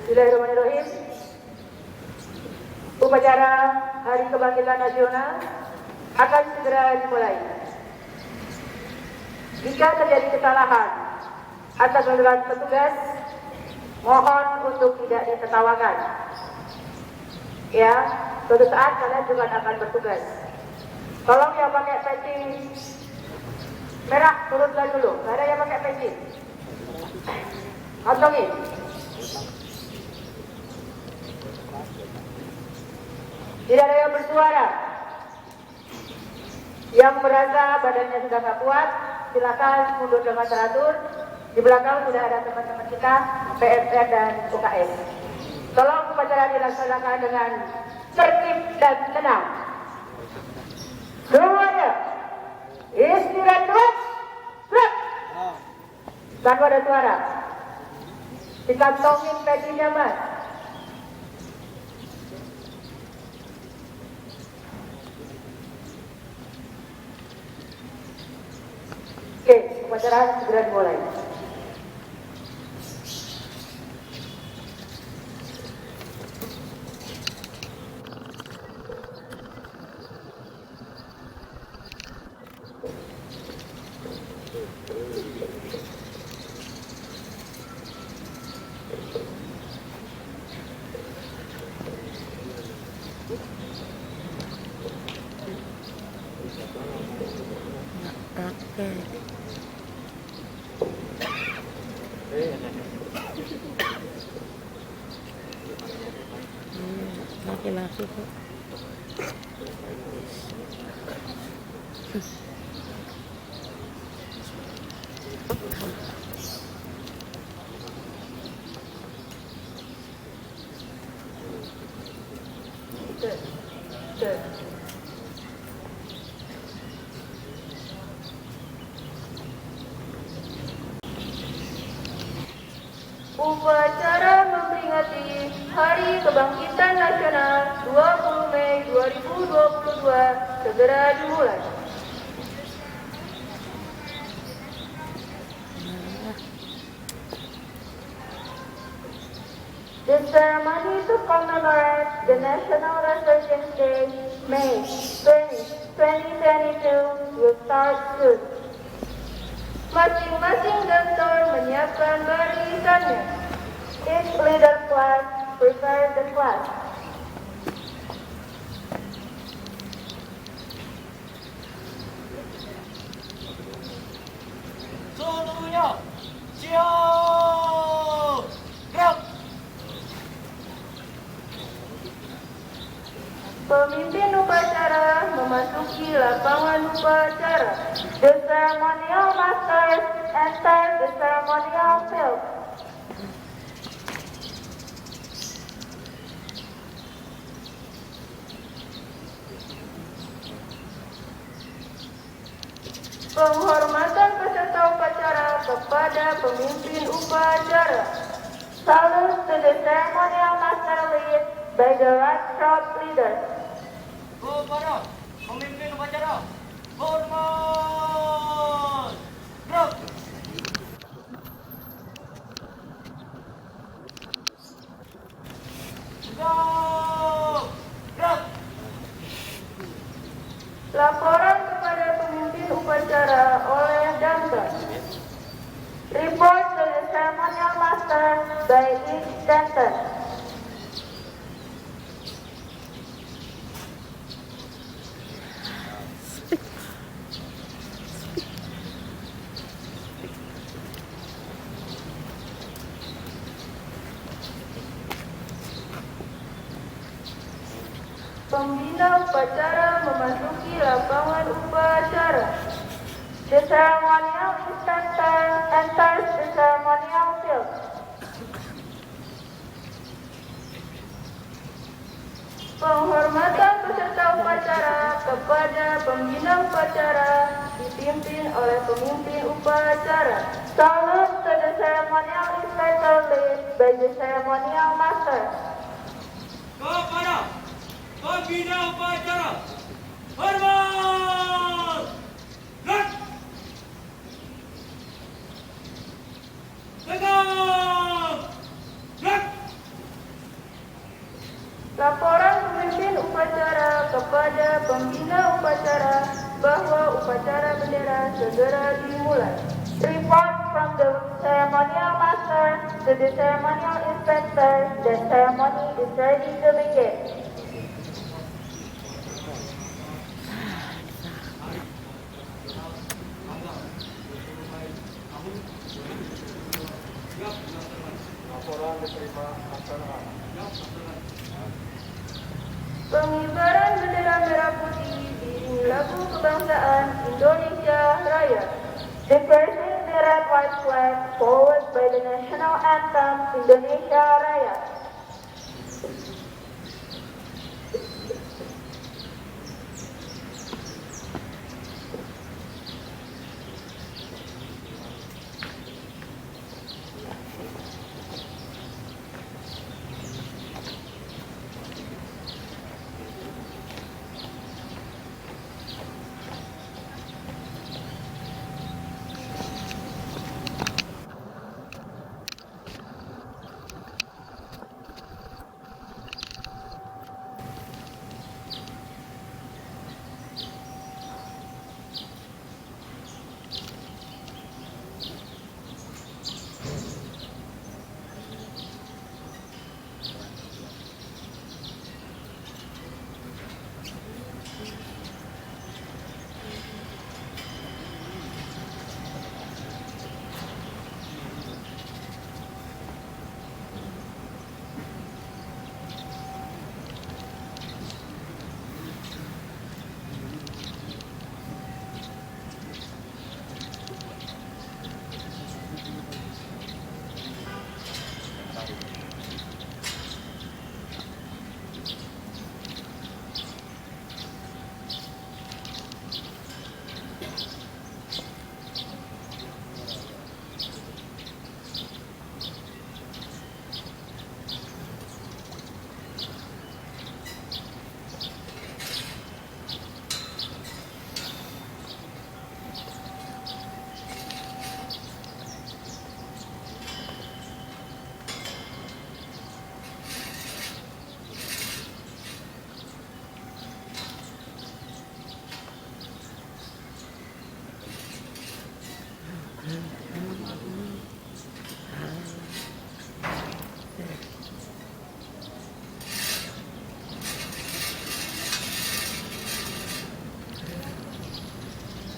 Bismillahirrahmanirrahim. Upacara Hari Kebangkitan Nasional akan segera dimulai. Jika terjadi kesalahan atas perbuatan petugas, mohon untuk tidak ditertawakan. Ya, suatu saat kalian juga akan bertugas. Tolong yang pakai peci merah turunkan dulu. Gak ada yang pakai peci. Kantongin. Tidak ada yang bersuara. Yang merasa badannya sudah tak kuat, silakan mundur dengan teratur. Di belakang sudah ada teman-teman kita, PSN dan UKM. Tolong upacara dilaksanakan dengan tertib dan tenang. Semuanya istirahat terus. Tanpa ada suara. Dikantongin pecinya, Mas. Oke, upacara segera dimulai. Laki-laki kok. Upacara memperingati Hari Kebangkitan Nasional 20 Mei 2022 segera dimulai. The ceremony to commemorate the National Resurgence Day, May 20, 2022 will start soon. Masing-masing dokter menyiapkan barisannya. Each leader class prepare the class. Seluruhnya siap, gerak. Pemimpin upacara memasuki lapangan upacara. The ceremonial masters enter the ceremonial field. Penghormatan peserta upacara kepada pemimpin upacara. Salute to the ceremonial master lead by the right crowd leaders. Kepada pemimpin upacara, hormat, gerak. Dennis Stanton. Pembina upacara memasuki lapangan upacara. The ceremonial instructor enters the ceremonial field. Penghormatan peserta upacara kepada pembina upacara dipimpin oleh pemimpin upacara. Salute to the ceremonial instructor led by the ceremonial master. Kepada pembina upacara, hormat! Gerak! Tegak! Gerak! Laporan pemimpin upacara kepada pembina upacara bahwa upacara bendera segera dimulai. Report from the ceremonial master to the ceremonial inspector that ceremony is ready to begin. Laporan diterima laksanakan. Pengibaran bendera merah putih diiringi lagu kebangsaan Indonesia Raya. Dispersing the red white flag followed by the national anthem Indonesia Raya.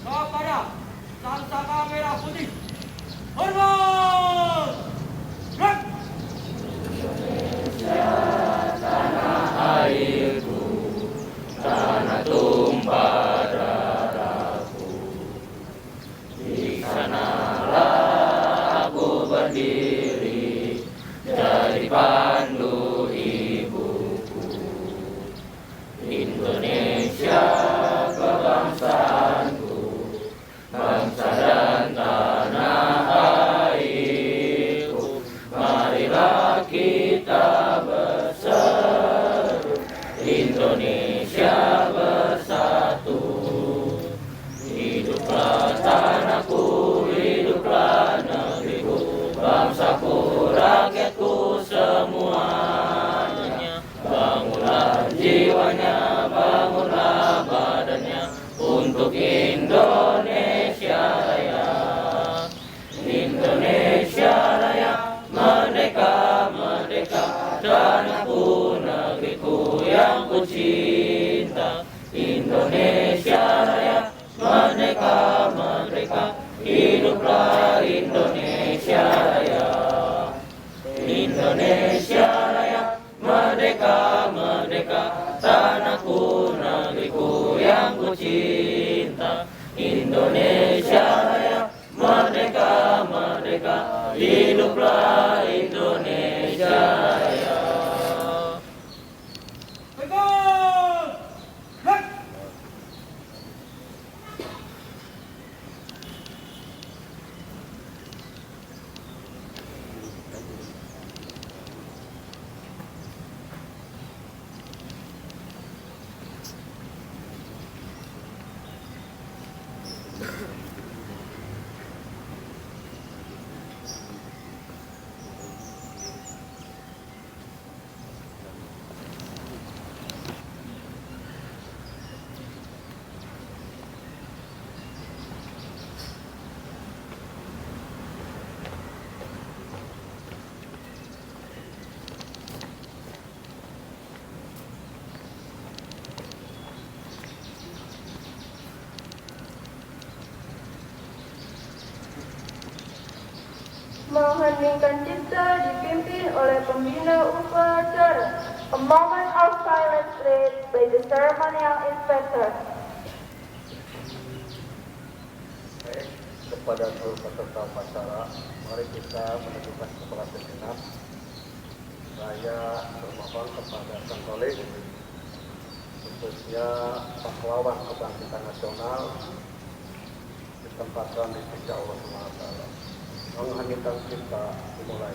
Kepada Sangsaka Merah Putih, hormat! Gerak! Tanah tumpah darahku, di sanalah aku berdiri, jadi pandu ibuku. Indonesia kebangsaanku, bangsa dan tanah airku. Marilah kita berseru, Indonesia bersatu. Hiduplah tanahku, hiduplah negeriku, bangsaku, rakyatku semuanya. Bangunlah jiwanya, bangunlah badannya, untuk Indonesia Raya. Indonesia Raya, merdeka, merdeka. tanahku, negeriku yang ku cinta. Indonesia Raya, merdeka, merdeka, hiduplah Indonesia Raya. Indonesia Raya, merdeka, merdeka, tanahku, negeriku yang ku cinta. Indonesia Raya, merdeka, merdeka, hiduplah Indonesia Raya. Tegar! Gerak! Mengheningkan cipta dipimpin oleh pembina upacara. A moment of silence led by the ceremonial inspector. Baik, kepada seluruh peserta upacara, mari kita menunjukkan kepala sejenak. Saya bermohon kepada Sang Kholik, khususnya pahlawan kebangkitan nasional, ditempatkan di sisi Allah SWT. Mengheningkan cipta dimulai.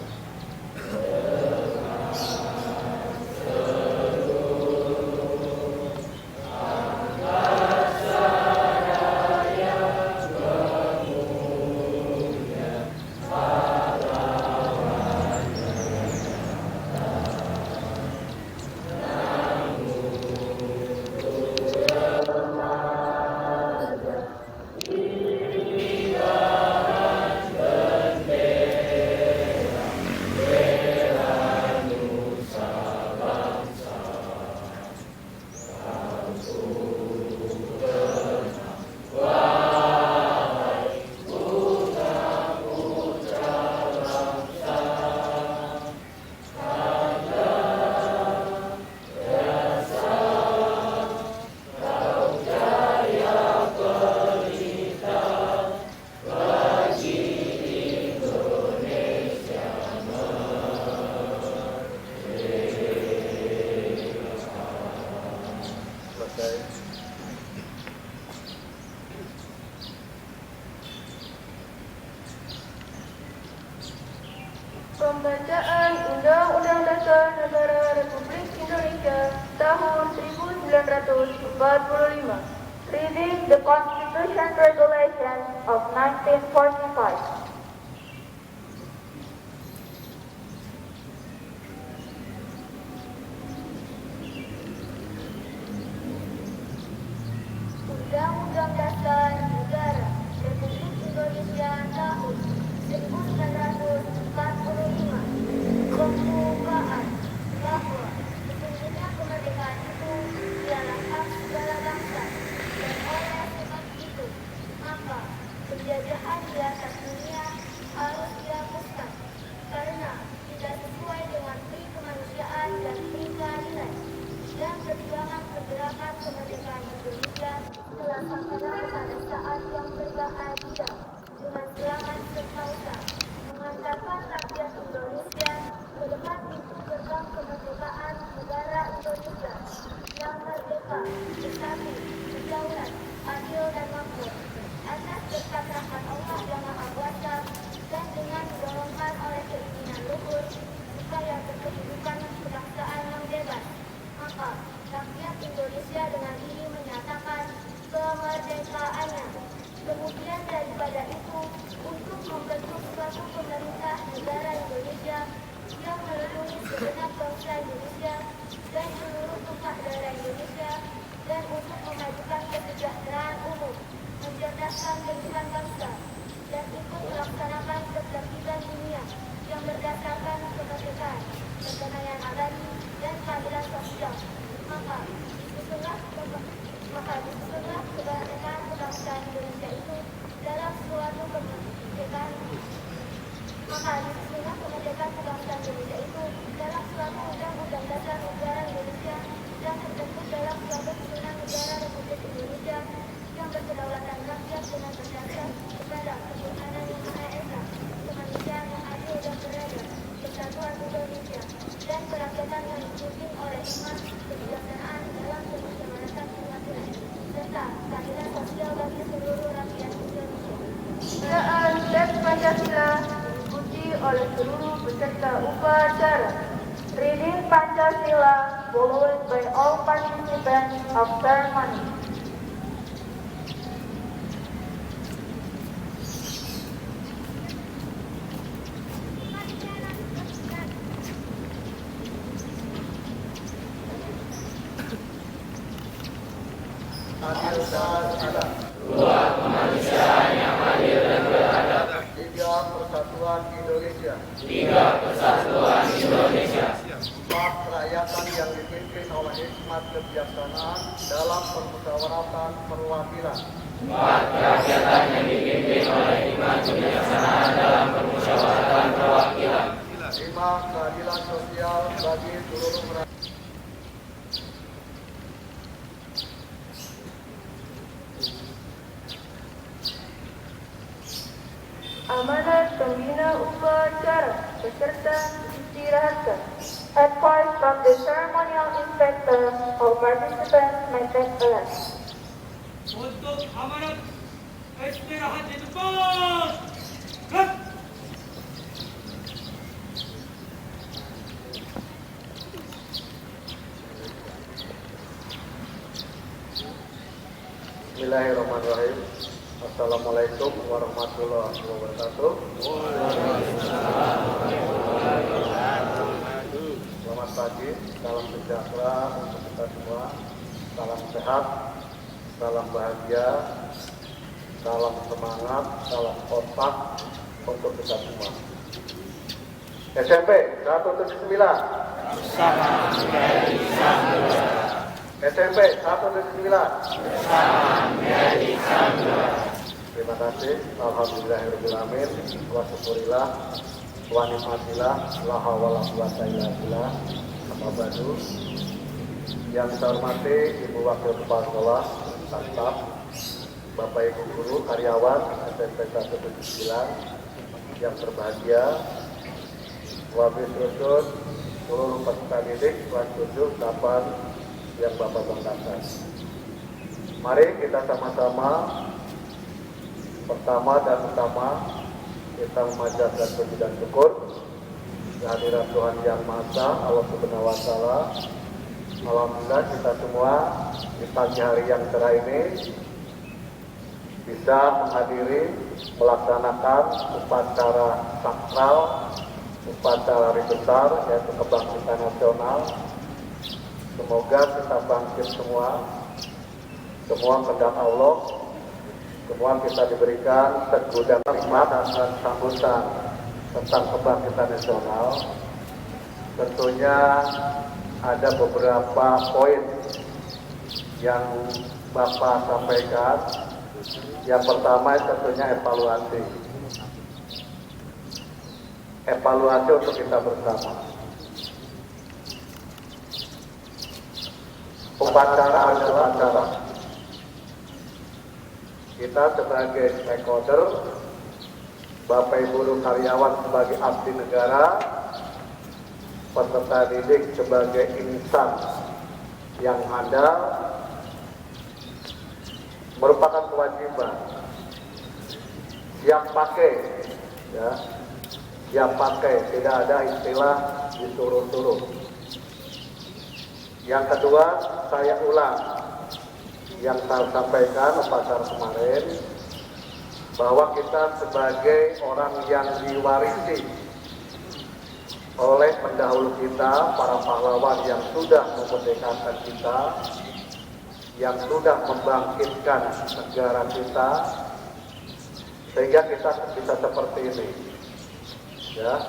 Pembacaan Undang-Undang Dasar Negara Republik Indonesia tahun 1945. Reading the Constitution Regulations of 1945. Undang-Undang Dasar Negara Republik Indonesia tahun 1945. Pembukaan bahwa sesungguhnya kemerdekaan itu ialah hak segala bangsa, dan oleh sebab itu maka penjajahan di atas dunia dan kerakyatan yang dipimpin oleh iman, kebijaksanaan dalam kemusyawaratan perwakilan, serta keadilan sosial bagi seluruh rakyat Indonesia. Penggunaan teks Pancasila diikuti oleh seluruh peserta upacara. Reading Pancasila followed by all participants of ceremony. Adil dan adab. Dua kemanusiaan yang adil dan beradab. Tiga persatuan Indonesia. Tiga persatuan Indonesia. Empat kerakyatan yang dipimpin oleh hikmat kebijaksanaan dalam permusyawaratan perwakilan. Empat kerakyatan yang dipimpin oleh hikmat kebijaksanaan dalam permusyawaratan perwakilan. Lima keadilan sosial bagi seluruh rakyat. Amanat pembina upacara peserta istirahatkan. Advice from the ceremonial inspector, all participants may take a rest. Untuk amanat istirahat di depan. Gerak. Bismillahirrahmanirrahim. Assalamualaikum warahmatullahi wabarakatuh. Selamat pagi, salam sejahtera untuk kita semua. Salam sehat, salam bahagia, salam semangat, salam otak untuk kita semua. SMP 179. SMP 179. Terima kasih. Alhamdulillahirrahmanirrahim. Wa syukurillah wa nikmatillah la haula wala quwwata illa billah. Amma ba'du. Yang saya hormati Ibu Wakil Kepala Sekolah, staf, Bapak Ibu guru, karyawan SMP 179 yang berbahagia, wabil khusus seluruh peserta didik kelas 7 8 yang Bapak banggakan. Mari kita sama-sama pertama dan utama kita memanjatkan puji dan syukur kehadiran Tuhan Yang Maha Esa, Allah Subhanahu wa Ta'ala. Alhamdulillah kita semua di pagi hari yang cerah ini bisa menghadiri melaksanakan upacara sakral, upacara hari besar yaitu kebangkitan nasional. Semoga kita bangkit semua kehendak Allah, semua kita diberikan segudang nikmat dan sambutan tentang kebangkitan nasional. Tentunya ada beberapa poin yang Bapak sampaikan. Yang pertama tentunya evaluasi. Evaluasi untuk kita bersama. Upacara adalah upacara. Kita sebagai stakeholder, Bapak Ibu guru karyawan sebagai abdi negara, peserta didik sebagai insan yang handal, merupakan kewajiban. Siap pakai, ya, siap pakai. Tidak ada istilah disuruh-suruh. Yang kedua, saya ulang yang saya sampaikan upacara kemarin, bahwa kita sebagai orang yang diwarisi oleh pendahulu kita, para pahlawan yang sudah memerdekakan kita, yang sudah membangkitkan negara kita, sehingga kita bisa seperti ini, ya,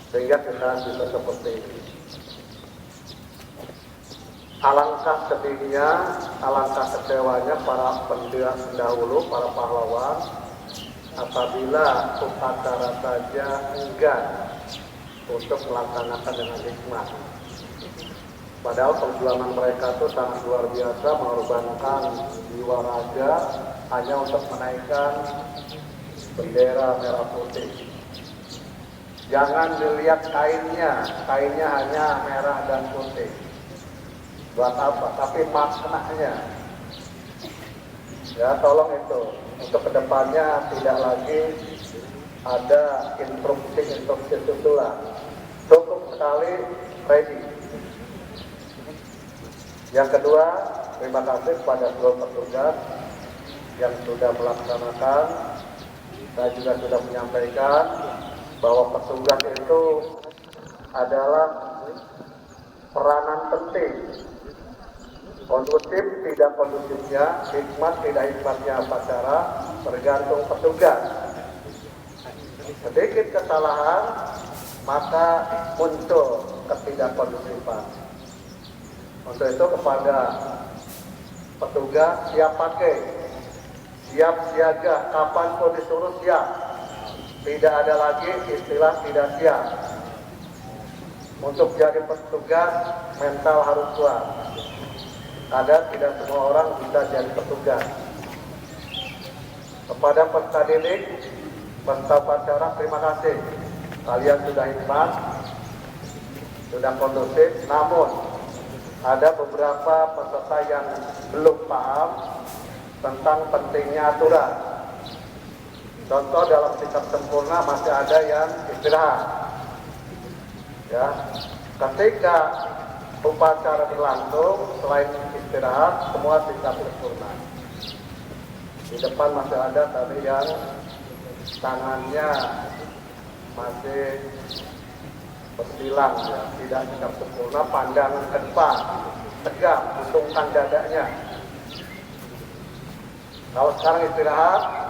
sehingga kita bisa seperti ini. Alangkah sedihnya, alangkah kecewanya para pendahulu, para pahlawan, apabila upacara saja enggan untuk melaksanakan dengan hikmat. Padahal perjuangan mereka itu sangat luar biasa, mengorbankan jiwa raga hanya untuk menaikkan bendera merah putih. Jangan dilihat kainnya hanya merah dan putih. Buat apa? Tapi maknanya. Ya, tolong itu. Untuk kedepannya tidak lagi ada instruksi susulan. Cukup sekali ready. Yang kedua, terima kasih kepada seluruh petugas yang sudah melaksanakan. Saya juga sudah menyampaikan bahwa petugas itu adalah peranan penting. Kondusif tidak kondusifnya, hikmat tidak hikmatnya upacara, tergantung petugas. Sedikit kesalahan, maka muncul ketidakkondusifan. Untuk itu kepada petugas siap pakai, siap siaga, kapanpun disuruh siap. Tidak ada lagi istilah tidak siap. Untuk jadi petugas, mental harus kuat. Ada tidak semua orang bisa jadi petugas. Kepada peserta didik, peserta upacara, terima kasih. Kalian sudah hikmat, sudah kondusif, namun ada beberapa peserta yang belum paham tentang pentingnya aturan. Contoh dalam sikap sempurna masih ada yang istirahat. Ya, ketika upacara berlangsung, selain istirahat, semua sikap sempurna. Di depan masih ada tadi yang tangannya masih bersilang, ya, tidak sikap sempurna, pandangan ke depan, tegak, usungkan dadanya. Kalau sekarang istirahat,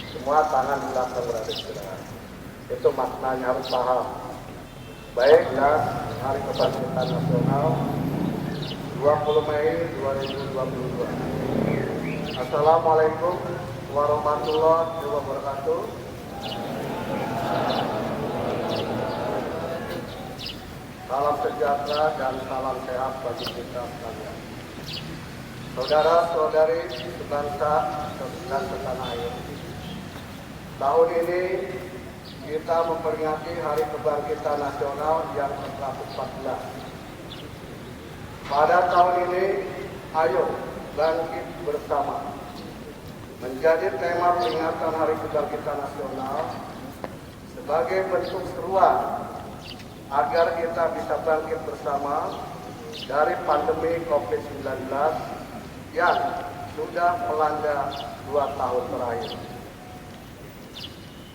semua tangan belakang berada istirahat. Itu maknanya harus paham. Baik, dan Hari Kebangkitan Nasional 20 Mei 2022. Assalamualaikum warahmatullahi wabarakatuh. Salam sejahtera dan salam sehat bagi kita sekalian. Saudara-saudari sebangsa dan setanah air. Tahun ini kita memperingati Hari Kebangkitan Nasional yang ke-114. Pada tahun ini, ayo bangkit bersama. Menjadi tema peringatan Hari Kebangkitan Nasional sebagai bentuk seruan agar kita bisa bangkit bersama dari pandemi COVID-19 yang sudah melanda 2 tahun terakhir.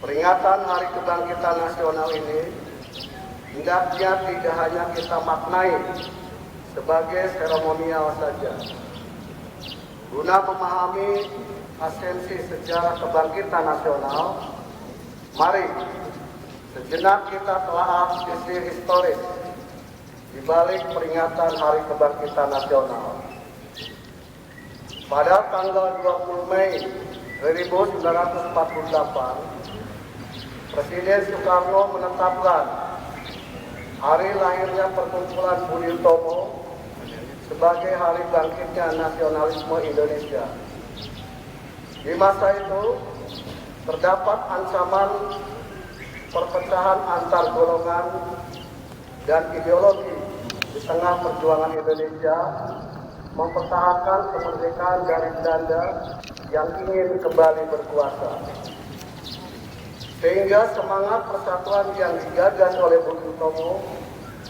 Peringatan Hari Kebangkitan Nasional ini hendaknya tidak hanya kita maknai sebagai seremonial saja. Guna memahami esensi sejarah kebangkitan nasional, mari sejenak kita telaah sisi historis di balik peringatan Hari Kebangkitan Nasional. Pada tanggal 20 Mei 1948, Presiden Soekarno menetapkan hari lahirnya perkumpulan Budi Utomo sebagai hari bangkitnya nasionalisme Indonesia. Di masa itu terdapat ancaman perpecahan antar golongan dan ideologi di tengah perjuangan Indonesia mempertahankan kemerdekaan dari Belanda yang ingin kembali berkuasa. Sehingga semangat persatuan yang digagas oleh Budi Utomo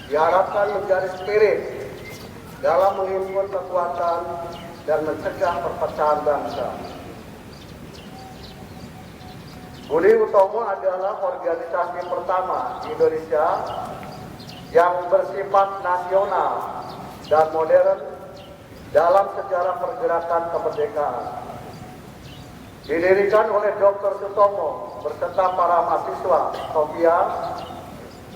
diharapkan menjadi spirit dalam menghimpun kekuatan dan mencegah perpecahan bangsa. Budi Utomo adalah organisasi pertama di Indonesia yang bersifat nasional dan modern dalam sejarah pergerakan kemerdekaan. Didirikan oleh Dr. Sutomo beserta para mahasiswa Sofia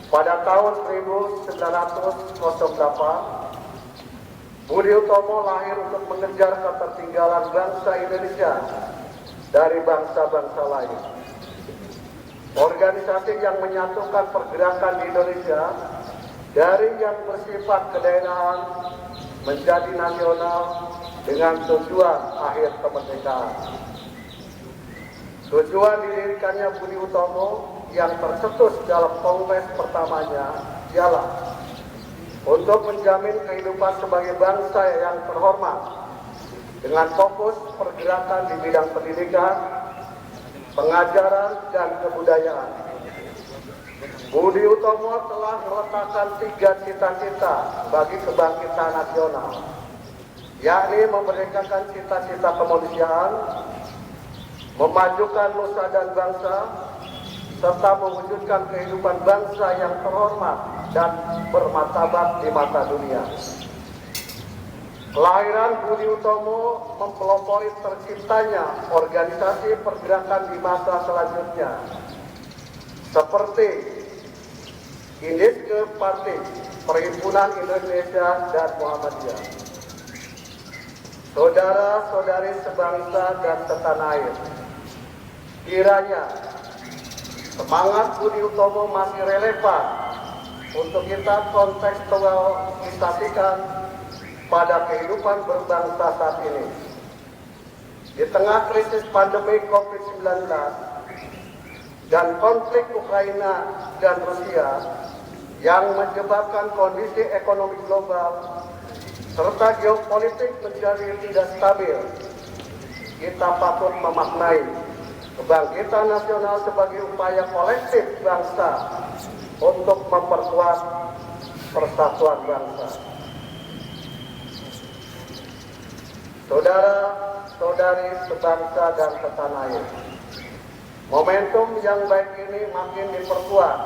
pada tahun 1908, Budi Utomo lahir untuk mengejar ketertinggalan bangsa Indonesia dari bangsa-bangsa lain. Organisasi yang menyatukan pergerakan di Indonesia dari yang bersifat kedaerahan menjadi nasional dengan tujuan akhir kemerdekaan. Tujuan didirikannya Budi Utomo yang tercetus dalam kongres pertamanya ialah untuk menjamin kehidupan sebagai bangsa yang terhormat dengan fokus pergerakan di bidang pendidikan, pengajaran, dan kebudayaan. Budi Utomo telah meletakkan 3 cita-cita bagi kebangkitan nasional, yakni memerdekakan cita-cita kemanusiaan, memajukan nusa dan bangsa, serta mewujudkan kehidupan bangsa yang terhormat dan bermartabat di mata dunia. Kelahiran Budi Utomo mempelopori terciptanya organisasi pergerakan di masa selanjutnya, seperti Indische Partai, Perhimpunan Indonesia dan Muhammadiyah. Saudara-saudari sebangsa dan setanah air, kiranya semangat Budi Utomo masih relevan untuk kita kontekstualisasikan pada kehidupan berbangsa saat ini. Di tengah krisis pandemi COVID-19 dan konflik Ukraina dan Rusia yang menyebabkan kondisi ekonomi global serta geopolitik menjadi tidak stabil, kita patut memaknai kebangkitan nasional sebagai upaya kolektif bangsa untuk memperkuat persatuan bangsa. Saudara-saudari sebangsa dan setanah air, momentum yang baik ini makin diperkuat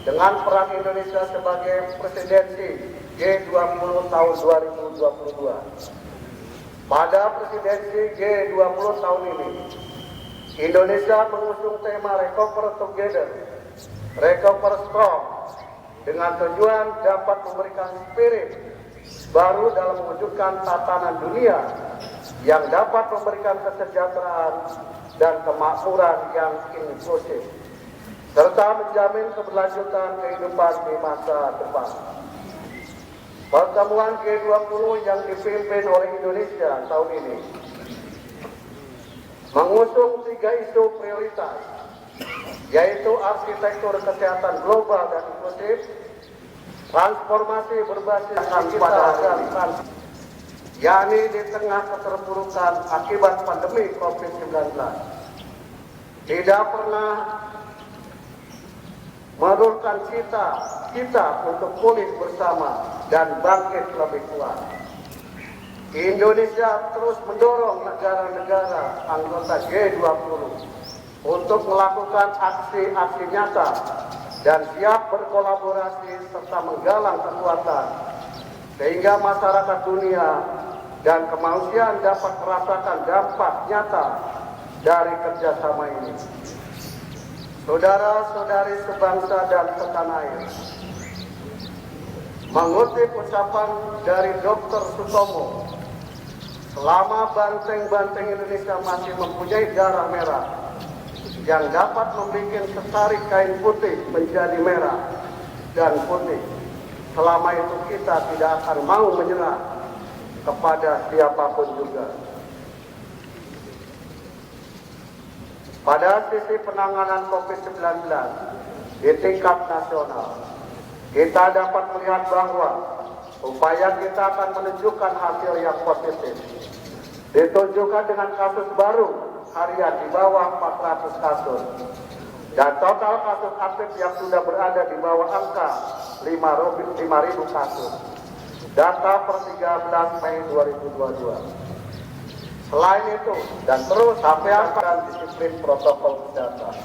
dengan peran Indonesia sebagai presidensi G20 tahun 2022. Pada presidensi G20 tahun ini, Indonesia mengusung tema Recover Together, Recover Strong, dengan tujuan dapat memberikan spirit baru dalam mewujudkan tatanan dunia yang dapat memberikan kesejahteraan dan kemakmuran yang inklusif, serta menjamin keberlanjutan kehidupan di masa depan. Pertemuan G20 yang dipimpin oleh Indonesia tahun ini mengusung 3 isu prioritas, yaitu arsitektur kesehatan global dan inklusif, transformasi berbasis kecerdasan, yakni di tengah keterpurukan akibat pandemi COVID-19. Tidak pernah menurunkan kita untuk pulih bersama dan bangkit lebih kuat. Indonesia terus mendorong negara-negara anggota G20 untuk melakukan aksi-aksi nyata dan siap berkolaborasi serta menggalang kekuatan sehingga masyarakat dunia dan kemanusiaan dapat merasakan dampak nyata dari kerjasama ini. Saudara-saudari sebangsa dan setanah air, mengutip ucapan dari Dr. Sutomo, selama banteng-banteng Indonesia masih mempunyai darah merah yang dapat membuat setari kain putih menjadi merah dan putih, selama itu kita tidak akan mau menyerah kepada siapapun juga. Pada sisi penanganan COVID-19 di tingkat nasional, kita dapat melihat bahwa upaya kita akan menunjukkan hasil yang positif. Ditunjukkan dengan kasus baru harian di bawah 400 kasus dan total kasus aktif yang sudah berada di bawah angka 5.000 kasus. Data per 13 Mei 2022. Selain itu, dan terus sampaikan disiplin protokol kesehatan.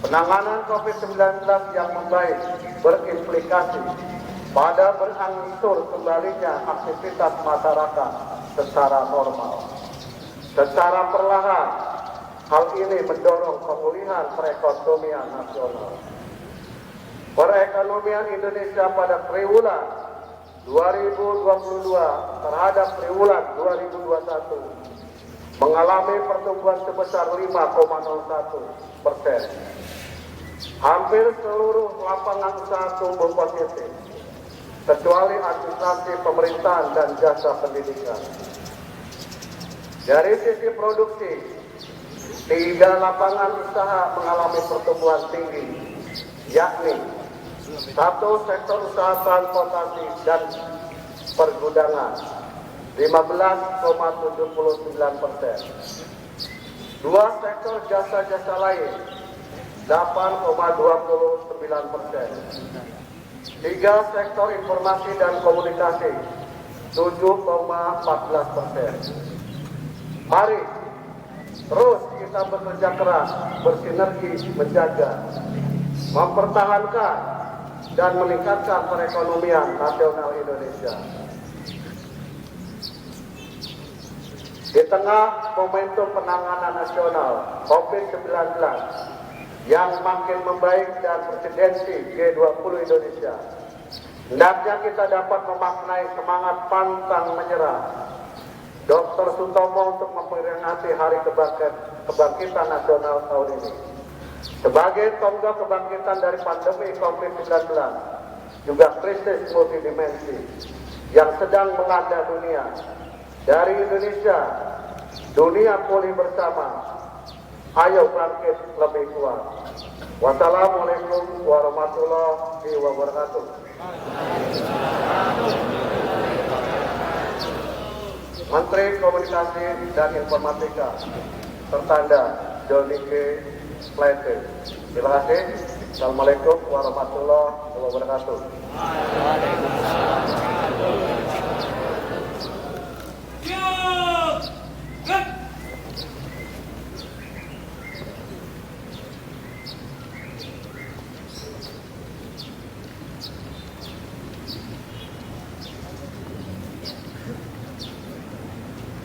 Penanganan COVID-19 yang membaik berimplikasi pada berangsur kembalinya aktivitas masyarakat secara normal. Secara perlahan, hal ini mendorong pemulihan perekonomian nasional. Perekonomian Indonesia pada triwulan 2022 terhadap triwulan 2021 mengalami pertumbuhan sebesar 5,01%. Hampir seluruh lapangan usaha tumbuh positif, kecuali administrasi pemerintahan dan jasa pendidikan. Dari sisi produksi, 3 lapangan usaha mengalami pertumbuhan tinggi, yakni 1 sektor usaha transportasi dan pergudangan 15,79%, 2 sektor jasa-jasa lain 8,29%, 3 sektor informasi dan komunikasi 7,14%. Mari terus kita bekerja keras, bersinergi menjaga, mempertahankan dan meningkatkan perekonomian nasional Indonesia. Di tengah momentum penanganan nasional COVID-19 yang makin membaik dan presidensi G20 Indonesia, hendaknya kita dapat memaknai semangat pantang menyerah Dr. Sutomo untuk memperingati Hari Kebangkitan Nasional tahun ini. Sebagai tonggak kebangkitan dari pandemi COVID-19, juga krisis multidimensi yang sedang melanda dunia. Dari Indonesia, dunia pulih bersama. Ayo bangkit lebih kuat. Wassalamualaikum warahmatullahi wabarakatuh. Menteri Komunikasi dan Informatika, tertanda Joni G. Plate. Terima kasih. Assalamualaikum warahmatullahi wabarakatuh.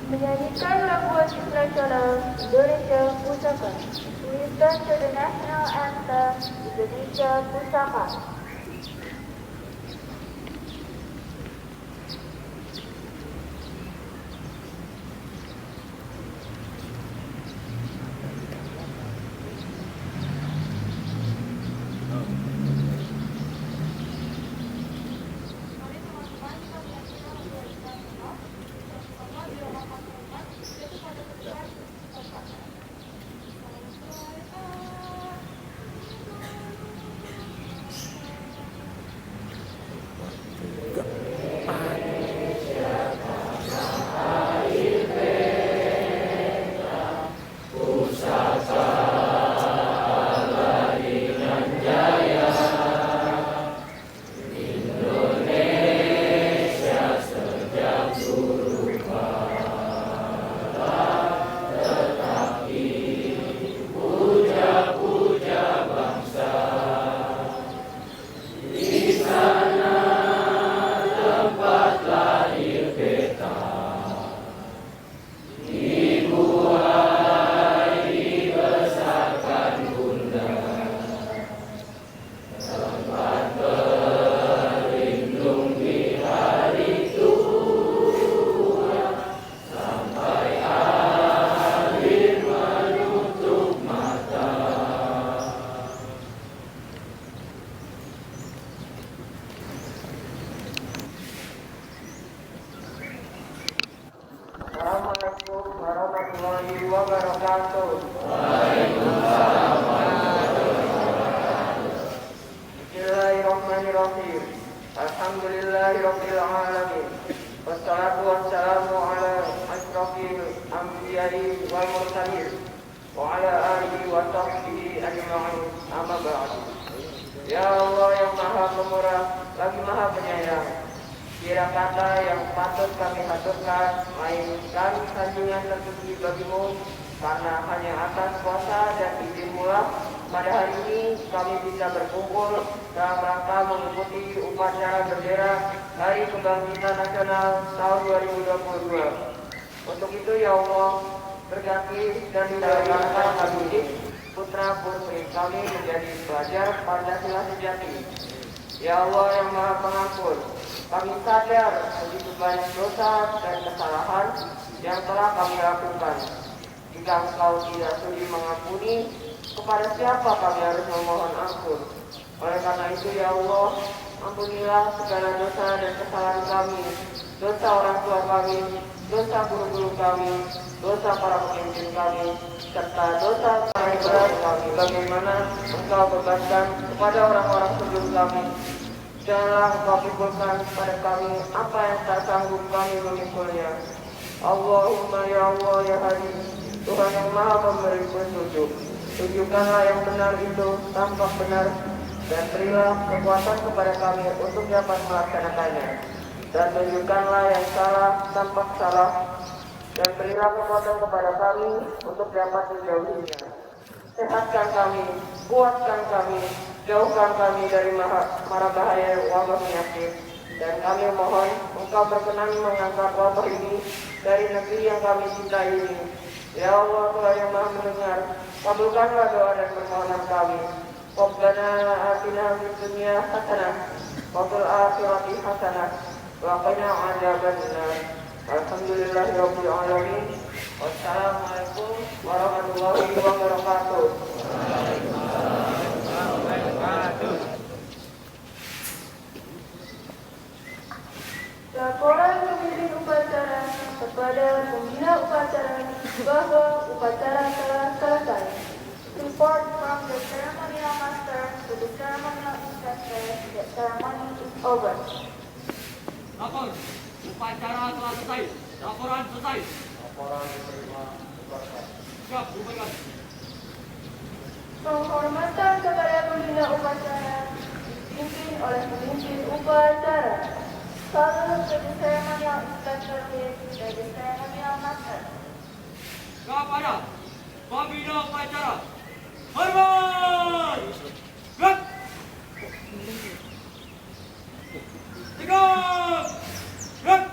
Menyanyikan lagu wajib nasional Indonesia Pusaka. Listen to the national anthem Indonesia Pusaka. Assalamualaikum warahmatullahi wabarakatuh. Bismillahirrahmanirrahim. Alhamdulillahirabbil alamin. Wassalatu wassalamu ala asyrafil anbiya'i wal mursalin wa ala alihi wa sahbihi ajma'in. Amma ba'd. Ya Allah yang Maha Pemurah lagi Maha Penyayang, kira kata yang patut kami haturkan, melainkan sanjungan terpuji bagimu, karena hanya atas kuasa dan izin-Mu lah pada hari ini kami bisa berkumpul dalam rangka mengikuti upacara bendera Hari Kebangkitan Nasional tahun 2022. Untuk itu ya Allah, berkati dan bidangkan kami putra putri kami menjadi pelajar Pancasila sejati. Ya Allah yang Maha Pengampun, kami sadar begitu banyak dosa dan kesalahan yang telah kami lakukan. Jika Engkau tidak sudi mengampuni, kepada siapa kami harus memohon ampun? Oleh karena itu ya Allah, ampunilah segala dosa dan kesalahan kami. dosa orang tua kami, dosa guru-guru kami, dosa para pemimpin kami, serta dosa paling berat kami, bagaimana Engkau bebankan kepada orang-orang sebelum kami. Janganlah Engkau pikulkan pada kami apa yang tak sanggup kami memikulnya. Allahumma ya Allah ya Hadi, Tuhan yang maha memberi petunjuk, tunjukkanlah yang benar itu tampak benar, dan berilah kekuatan kepada kami untuk dapat melaksanakannya. Dan tunjukkanlah yang salah tampak salah, dan berilah kekuatan kepada kami untuk dapat menjauhinya. Sehatkan kami, kuatkan kami, jauhkan kami dari mara bahaya wabah penyakit. Dan kami mohon Engkau berkenan mengangkat wabah ini dari negeri yang kami cintai ini. Ya Allah, Tuhan yang maha mendengar, kabulkanlah doa dan permohonan kami. Rabbana atina fid dunya hasanah wa fil akhirati hasanah wa qina adzabannar. Alhamdulillahirabbil alamin. Wassalamualaikum warahmatullahi wabarakatuh. Laporan pemimpin upacara kepada pembina upacara bahwa upacara telah selesai. Report from the ceremonial master to the ceremonial instructor that ceremony is over. Lapor, upacara telah selesai. Laporan selesai. Laporan diterima. Siap, bubarkan. Penghormatan kepada pembina upacara dipimpin oleh pemimpin upacara. Salute to the ceremonial instructor by the ceremonial master. Kepada pembina upacara, hormat! Gerak! Tegak! Gerak!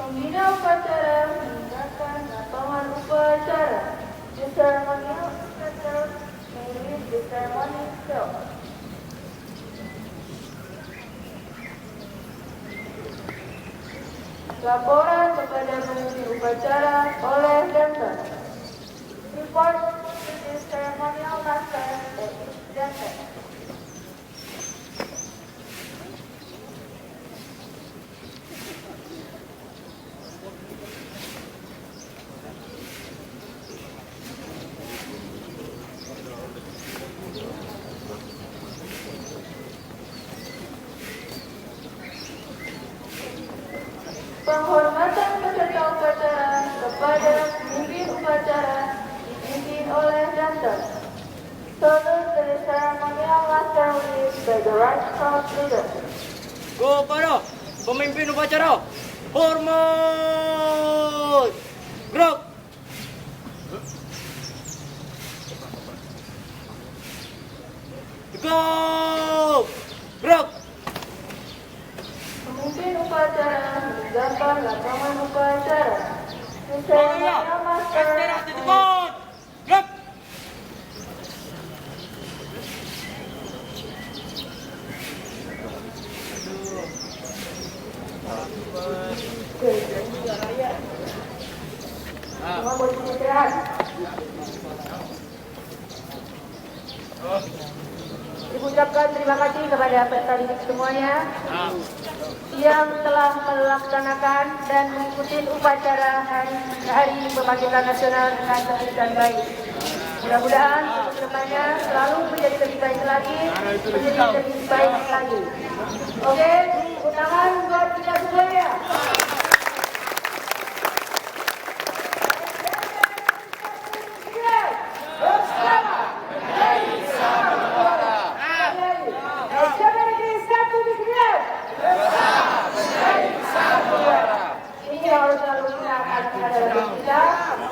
Pembina upacara meninggalkan lapangan upacara. The ceremonial instructor may lead the ceremony itself. Laporan kepada pemimpin upacara oleh dancer. Report to the ceremonial master that is dancer. Penghormatan peserta upacara kepada pemimpin upacara dipimpin oleh dancer. Salute to the ceremonial master by the right crowd leader. Kepada pemimpin upacara, hormat! Gerak! Tegak! Gerak! Pemimpin upacara meninggalkan lapangan upacara. The Semuanya, ceremonial master istirahat di tempat! Gerak! Semua posisi istirahat. Diucapkan terima kasih kepada peserta didik semuanya yang telah melaksanakan dan mengikuti upacara Hari Kebangkitan Nasional dengan tertib dan baik. Mudah-mudahan untuk kedepannya selalu menjadi lebih baik lagi, menjadi lebih baik lagi. Oke, tepuk tangan buat kita semuanya. Ini harus selalu kita akan kita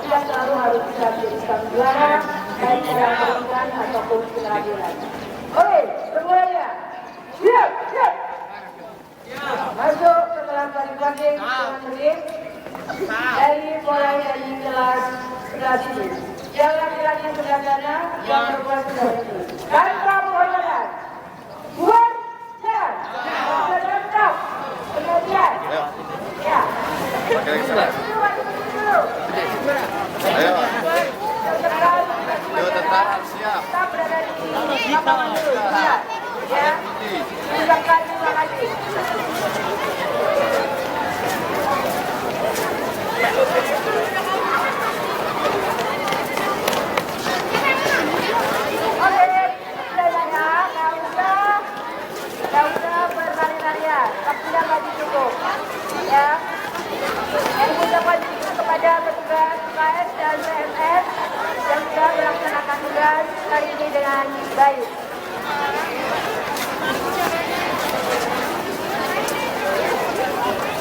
tidak selalu harus bisa menjadikan juara baik dalam pendidikan ataupun keterampilan. Oke, semuanya siap, siap. Masuk ke kelas masing-masing dengan tertib mulai dari kelas ini. Yang laki-laki sebelah sana, yang perempuan sebelah ini. Tanpa penghormatan. Buat jalan. Tetap. Kemudian. Ya. Ayo. Ayo tentara siap. Kita berada di lapangan dulu. Ya. Ucapkan terima kasih. tugas kali ini dengan baik.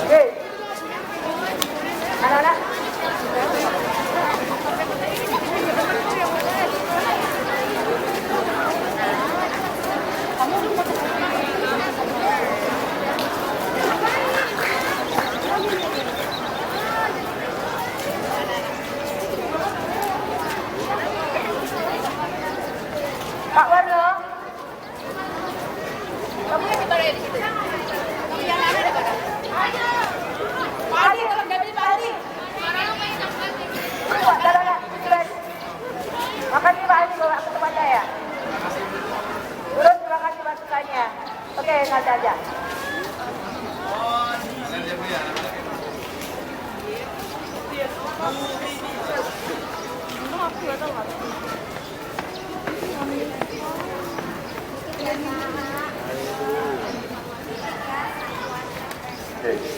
Oke. Anak-anak. Pak Warno. Kamu yang kita lihat di situ. Kamu yang ada di mana? Pak Adi, tolong ganti Pak Adi. Pak, dalam makasih Pak Adi bawa ke tempatnya ya. Turun, terima kasih masukannya. Oke, nanti aja. Oke.